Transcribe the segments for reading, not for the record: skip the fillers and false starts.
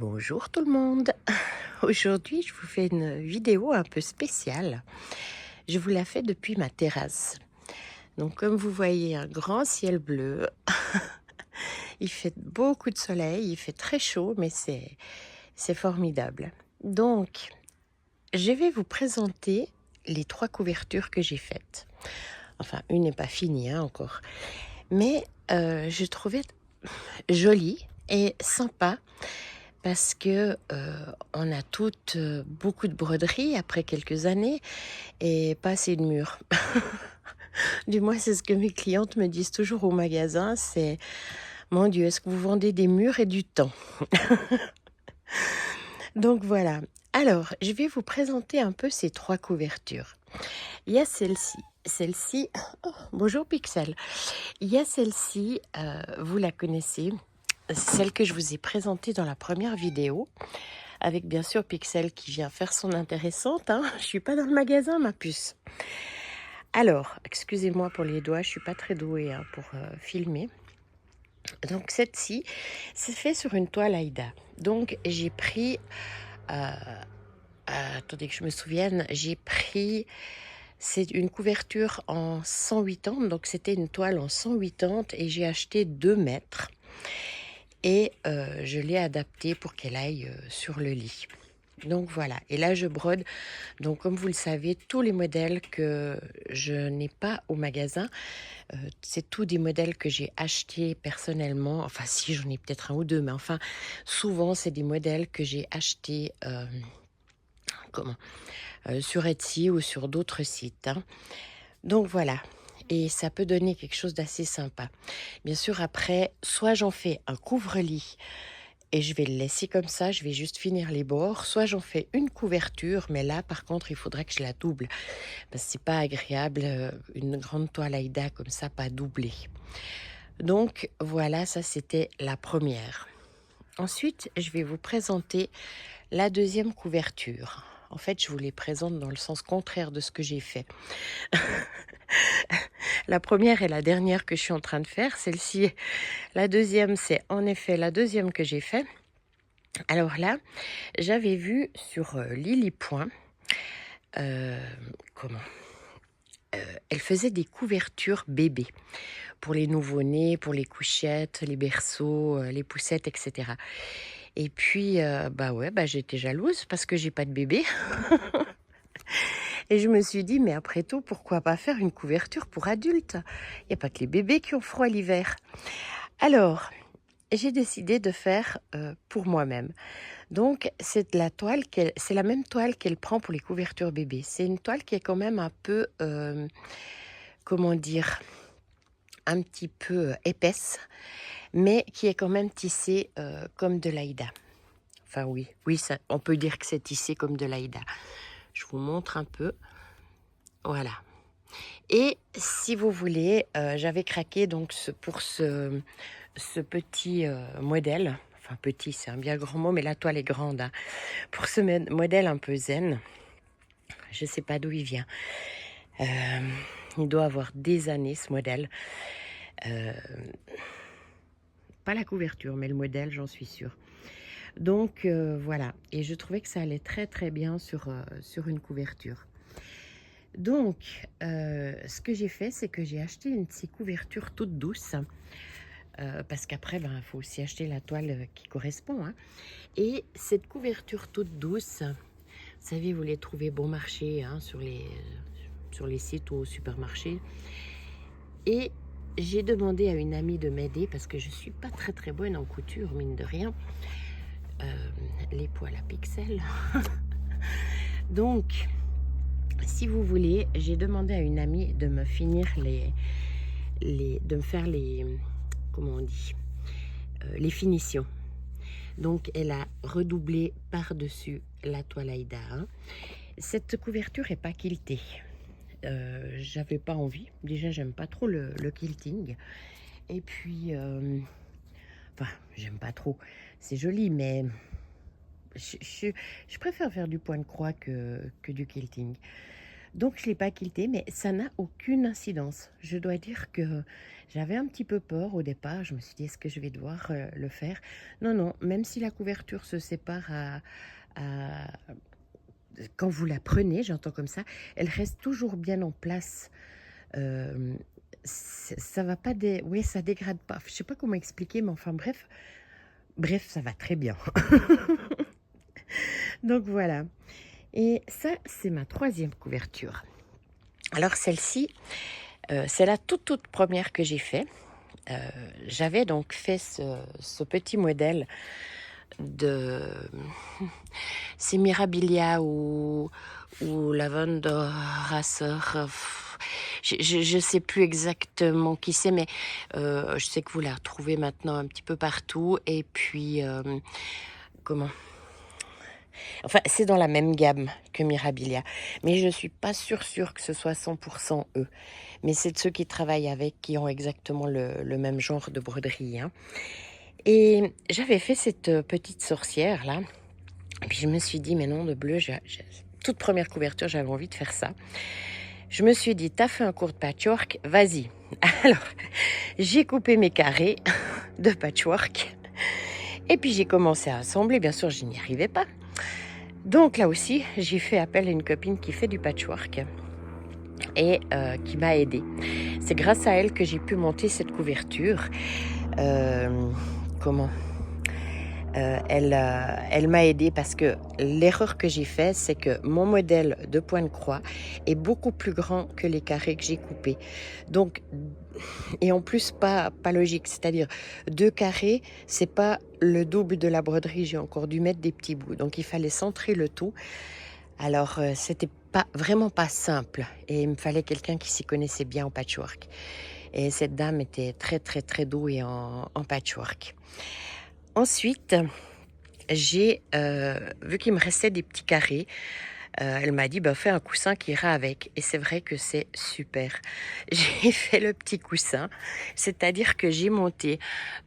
Bonjour tout le monde. Aujourd'hui, je vous fais une vidéo un peu spéciale. Je vous la fais depuis ma terrasse. Donc, comme vous voyez, un grand ciel bleu. Il fait beaucoup de soleil, il fait très chaud, mais c'est formidable. Donc, je vais vous présenter les 3 couvertures que j'ai faites. Enfin, une n'est pas finie hein, encore. Mais je trouvais jolie et sympa parce que, on a toutes, beaucoup de broderies après quelques années et pas assez de murs. Du moins, c'est ce que mes clientes me disent toujours au magasin, c'est: «Mon Dieu, est-ce que vous vendez des murs et du temps?» Donc voilà. Alors, je vais vous présenter un peu ces 3 couvertures. Il y a celle-ci. Celle-ci oh, bonjour Pixel. Il y a celle-ci, vous la connaissez, celle que je vous ai présentée dans la première vidéo. Avec bien sûr Pixel qui vient faire son intéressante, hein. Je suis pas dans le magasin, ma puce. Alors, excusez-moi pour les doigts, je suis pas très douée hein, pour filmer. Donc cette-ci, c'est fait sur une toile Aïda. Donc j'ai pris, attendez que je me souvienne, j'ai pris, c'est une couverture en 180, donc c'était une toile en 180 et j'ai acheté 2 mètres. Et je l'ai adaptée pour qu'elle aille sur le lit. Donc voilà, et là je brode, donc comme vous le savez, tous les modèles que je n'ai pas au magasin, c'est tous des modèles que j'ai achetés personnellement, enfin si j'en ai peut-être un ou deux, mais enfin souvent c'est des modèles que j'ai achetés comment sur Etsy ou sur d'autres sites, hein. Donc voilà, et ça peut donner quelque chose d'assez sympa. Bien sûr après, soit j'en fais un couvre-lit, et je vais le laisser comme ça, je vais juste finir les bords. Soit j'en fais une couverture, mais là, par contre, il faudrait que je la double. Parce que c'est pas agréable, une grande toile Aïda comme ça, pas doublée. Donc, voilà, ça c'était la première. Ensuite, je vais vous présenter la deuxième couverture. En fait, je vous les présente dans le sens contraire de ce que j'ai fait. La première et la dernière que je suis en train de faire, celle-ci, la deuxième, c'est en effet la deuxième que j'ai fait. Alors là, j'avais vu sur Lily., euh, comment elle faisait des couvertures bébés pour les nouveau-nés, pour les couchettes, les berceaux, les poussettes, etc. Et puis, bah ouais, bah j'étais jalouse parce que j'ai pas de bébé. Et je me suis dit, mais après tout, pourquoi pas faire une couverture pour adultes? Il n'y a pas que les bébés qui ont froid l'hiver. Alors, j'ai décidé de faire pour moi-même. Donc, c'est c'est la même toile qu'elle prend pour les couvertures bébés. C'est une toile qui est quand même un peu, comment dire, un petit peu épaisse, mais qui est quand même tissée comme de l'Aïda. Enfin oui, oui, ça, on peut dire que c'est tissé comme de l'Aïda. Je vous montre un peu. Voilà. Et si vous voulez, j'avais craqué donc pour ce petit modèle. Enfin petit, c'est un bien grand mot, mais la toile est grande, hein. Pour ce modèle un peu zen, je ne sais pas d'où il vient. Il doit avoir des années, ce modèle. Pas la couverture, mais le modèle, j'en suis sûre. Donc, voilà. Et je trouvais que ça allait très, très bien sur une couverture. Donc, ce que j'ai fait, c'est que j'ai acheté une petite couverture toute douce. Parce qu'après, ben, il faut aussi acheter la toile qui correspond, hein. Et cette couverture toute douce, vous savez, vous les trouvez bon marché hein, sur les sites ou au supermarché. Et j'ai demandé à une amie de m'aider parce que je ne suis pas très très bonne en couture, mine de rien. Les poils à pixels. Donc, si vous voulez, j'ai demandé à une amie de me finir de me faire comment on dit, les finitions. Donc, elle a redoublé par-dessus la toile Aïda, hein. Cette couverture est pas quiltée. J'avais pas envie. Déjà, j'aime pas trop le quilting. Et puis, enfin, j'aime pas trop. C'est joli, mais je préfère faire du point de croix que du quilting. Donc je ne l'ai pas quitté, mais ça n'a aucune incidence. Je dois dire que j'avais un petit peu peur au départ. Je me suis dit, est-ce que je vais devoir le faire? Non, non, même si la couverture se sépare quand vous la prenez, j'entends comme ça, elle reste toujours bien en place. Euh, ça va pas oui, ça dégrade pas. Je sais pas comment expliquer, mais enfin bref, ça va très bien. Donc voilà. Et ça, c'est ma troisième couverture. Alors celle-ci, c'est la toute première que j'ai fait. J'avais donc fait ce petit modèle de c'est Mirabilia ou Lavender Racer. Je sais plus exactement qui c'est, mais je sais que vous la retrouvez maintenant un petit peu partout. Et puis, comment? Enfin, c'est dans la même gamme que Mirabilia, mais je suis pas sûre que ce soit 100% eux. Mais c'est de ceux qui travaillent avec, qui ont exactement le même genre de broderie, hein. Et j'avais fait cette petite sorcière là. Et puis je me suis dit, mais non, de bleu, toute première couverture, j'avais envie de faire ça. Je me suis dit, t'as fait un cours de patchwork, vas-y. Alors, j'ai coupé mes carrés de patchwork. Et puis j'ai commencé à assembler. Bien sûr, je n'y arrivais pas. Donc là aussi, j'ai fait appel à une copine qui fait du patchwork et qui m'a aidée. C'est grâce à elle que j'ai pu monter cette couverture. Comment elle m'a aidée parce que l'erreur que j'ai faite, c'est que mon modèle de point de croix est beaucoup plus grand que les carrés que j'ai coupés. Donc, et en plus, pas logique. C'est-à-dire, 2 carrés, c'est pas le double de la broderie. J'ai encore dû mettre des petits bouts. Donc, il fallait centrer le tout. Alors, c'était vraiment pas simple. Et il me fallait quelqu'un qui s'y connaissait bien en patchwork. Et cette dame était très douée en patchwork. Ensuite, j'ai vu qu'il me restait des petits carrés. Elle m'a dit, bah, fais un coussin qui ira avec. Et c'est vrai que c'est super. J'ai fait le petit coussin, c'est-à-dire que j'ai monté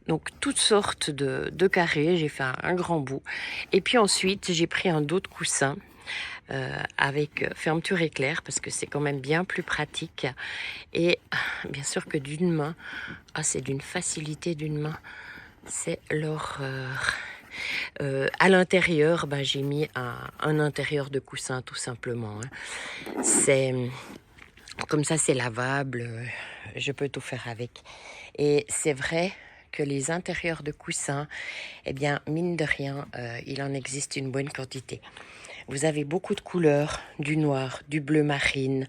donc toutes sortes de carrés. J'ai fait un grand bout. Et puis ensuite, j'ai pris un dos de coussin avec fermeture éclair parce que c'est quand même bien plus pratique. Et bien sûr que d'une main, c'est d'une facilité d'une main. C'est l'horreur. À l'intérieur, j'ai mis un intérieur de coussin tout simplement, hein. C'est comme ça, c'est lavable. Je peux tout faire avec. Et c'est vrai que les intérieurs de coussins, eh bien, mine de rien, il en existe une bonne quantité. Vous avez beaucoup de couleurs, du noir, du bleu marine,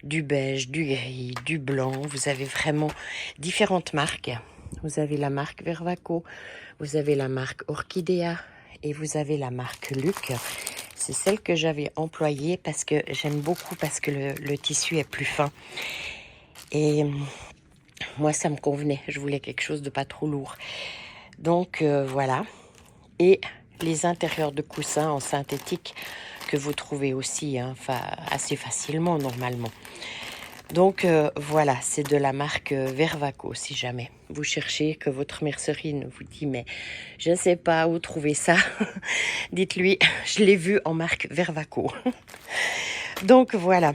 du beige, du gris, du blanc. Vous avez vraiment différentes marques. Vous avez la marque Vervaco, vous avez la marque Orchidea et vous avez la marque Luc. C'est celle que j'avais employée parce que j'aime beaucoup, parce que le tissu est plus fin. Et moi, ça me convenait. Je voulais quelque chose de pas trop lourd. Donc, voilà. Et les intérieurs de coussins en synthétique que vous trouvez aussi, hein, assez facilement normalement. Donc voilà, c'est de la marque Vervaco, si jamais vous cherchez, que votre mercerie ne vous dit mais je ne sais pas où trouver ça, dites-lui, je l'ai vu en marque Vervaco. Donc voilà.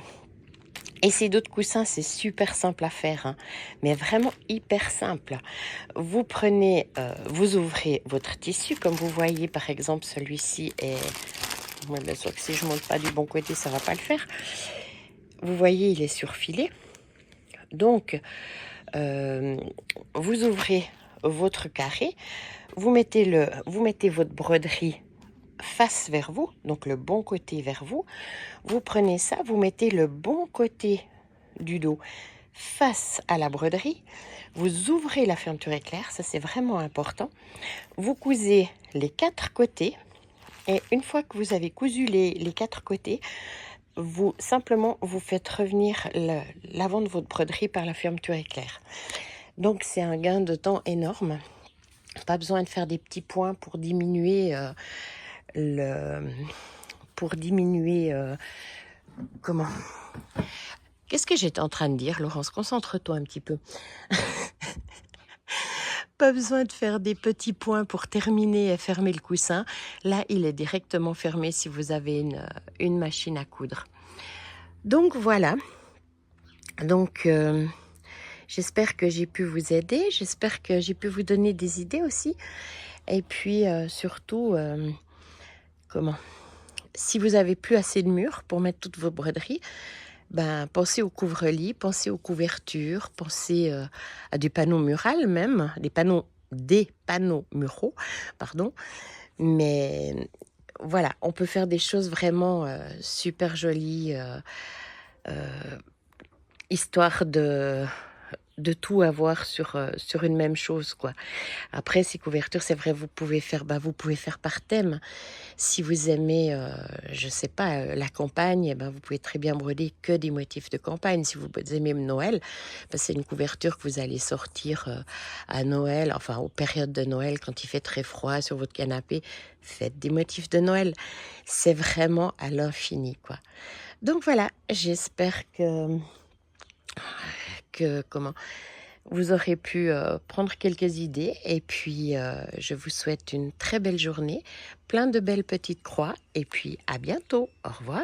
Et ces dos de coussins, c'est super simple à faire, hein, mais vraiment hyper simple. Vous prenez, vous ouvrez votre tissu, comme vous voyez par exemple celui-ci est... Ouais, bien sûr que si je ne monte pas du bon côté, ça ne va pas le faire. Vous voyez, il est surfilé. Donc, vous ouvrez votre carré, vous mettez votre broderie face vers vous, donc le bon côté vers vous. Vous prenez ça, vous mettez le bon côté du dos face à la broderie. Vous ouvrez la fermeture éclair, ça c'est vraiment important. Vous cousez les 4 côtés. Et une fois que vous avez cousu les 4 côtés, vous faites revenir l'avant de votre broderie par la fermeture éclair. Donc c'est un gain de temps énorme. Pas besoin de faire des petits points pour diminuer comment? Qu'est-ce que j'étais en train de dire, Laurence? Concentre-toi un petit peu. Pas besoin de faire des petits points pour terminer et fermer le coussin. Là, il est directement fermé si vous avez une machine à coudre. Donc voilà, donc j'espère que j'ai pu vous aider, j'espère que j'ai pu vous donner des idées aussi et puis surtout, comment? Si vous avez plus assez de murs pour mettre toutes vos broderies, ben, pensez au couvre-lit, pensez aux couvertures, pensez, à des panneaux murales même, des panneaux muraux, pardon. Mais voilà, on peut faire des choses vraiment, super jolies, heu, histoire de tout avoir sur une même chose, quoi. Après ces couvertures, c'est vrai, vous pouvez faire par thème. Si vous aimez, je sais pas, la campagne, eh ben, vous pouvez très bien broder que des motifs de campagne. Si vous aimez Noël, bah, c'est une couverture que vous allez sortir, à Noël, enfin aux périodes de Noël quand il fait très froid sur votre canapé, faites des motifs de Noël. C'est vraiment à l'infini, quoi. Donc voilà, j'espère que comment? Vous aurez pu, prendre quelques idées et puis, je vous souhaite une très belle journée, plein de belles petites croix et puis à bientôt. Au revoir.